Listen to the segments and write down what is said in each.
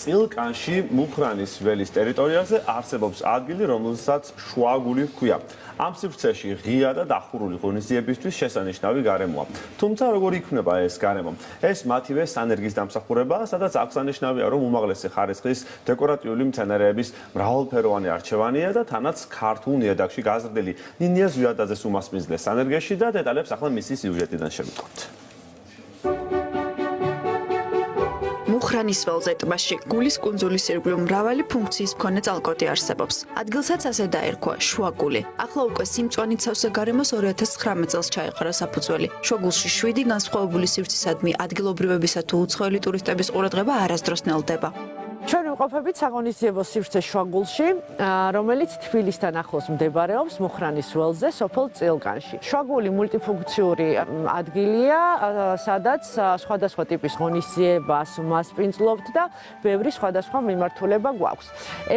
წილკანში მუხრანის ველის ტერიტორიაზე არსებობს ადგილი, რომელსაც შუაგული ჰქვია. ამ სივრცეში ღია და დახურული ღონისძიებისთვის შესანიშნავი გარემოა. თუმცა როგორ იქმნება ეს გარემო? ეს მათივე სანერგის დამსახურებაა, სადაც აღსანიშნავია, რომ უმაღლესი ხარისხის დეკორატიული მცენარეების მრავალფეროვანი არჩევანია და თანაც ქართულ ნიადაგში გაზრდილი. ნინია ზვიადაძეს უმასპინძლეს სანერგეში და დეტალებს ახლა მისი სიუჟეტიდან შევიტყოთ. მუხრანის ველზე ტბაში გულის კუნძულის ირგვლივ მრავალი ფუნქციის მქონე ძალკოტი არსებობს. ადგილსაც ასე დაერქვა შუაგული. ახლა უკვე სიმწვანით სავსე გარემოს 2019 წელს ჩაეყარა საფუძველი. შუაგულში 7 განსხვავებული სივრცისადმი ადგილობრივებისა თუ უცხოელი ტურისტების ყურადღება არასდროს ნელდება. ჩვენ ვიმყოფებით საღონისძიებო სივრცე შუაგულში, რომელიც თბილისთან ახლოს მდებარეობს მუხრანის ველზე, სოფელ წილკანში. შუაგული მულტიფუნქციური ადგილია, სადაც სხვადასხვა ტიპის ღონისძიებას მასპინძლობთ და ბევრი სხვადასხვა მიმართულება გვაქვს.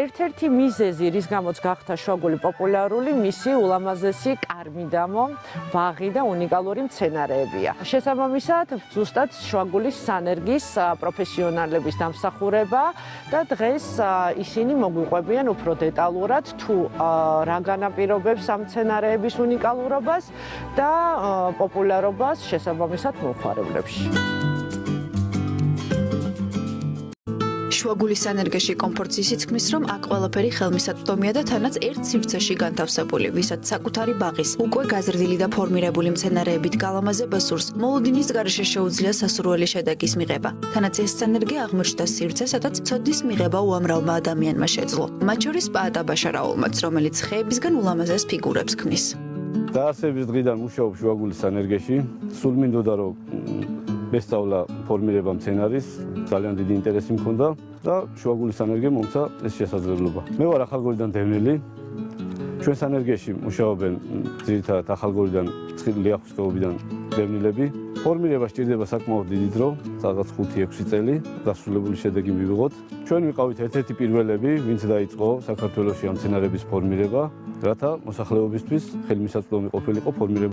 ერთ-ერთი მიზეზი, რის გამოც გახდა შუაგული პოპულარული, მისი ულამაზესი კარ-მიდამო, ბაღი და უნიკალური მცენარეებია. შესაბამისად, ზუსტად შუაგულის სანერგის პროფესიონალების დამსახურება და დღეს ისინი მოგვიყვებიან უფრო დეტალურად თუ რა განაპირობებს ამ მცენარეების უნიკალურობას და პოპულარობას შესაბამისად მომხმარებლებში. შუაგულის სანერგეში კომფორტს ისიც ქმნის, რომ აქ ყველაფერი ხელმისაწვდომია და თანაც ერთ სივრცეში განთავსებული, ვისაც საკუთარი ბაღის, უკვე გაზრდილი და ფორმირებული მცენარეებით გალამაზება სურს, მოლოდინის გარეშე შეუძლია სასურველი შედეგის მიღება. თანაც ეს სანერგე აღმოჩნდა სივრცე, სადაც ცოდნის მიღება უამრავმა ადამიანმა შეძლო. მათ შორის პაატაბაშა რაულმაც, რომელიც ხეებისგან ულამაზეს ფიგურებს ქმნის. დაარსების დღიდან მუშაობ შუაგულის სანერგეში, სულ მინდოდა რომ მესწავლა ფორმირება მცენარის, ძალიან დიდი ინტერესი მქონდა და შუაგულის სანერგემ მომცა ეს შესაძლებლობა. მე ვარ ახალგორიდან დევნილი. ჩვენ სანერგეში მუშაობენ ძირითადად ახალგორიდან, ლიახვის ხეობიდან დევნილები. ფორმირება სჭირდება საკმაოდ დიდი დრო, რაღაც 5-6 წელი, დასრულებული შედეგი მივიღოთ. ჩვენ ვიყავით ერთ-ერთი პირველები, ვინც დაიწყო საქართველოში ამ მცენარების ფორმირება, რათა მოსახლეობისთვის ხელმისაწვდომი ყოფილიყო ფორმირება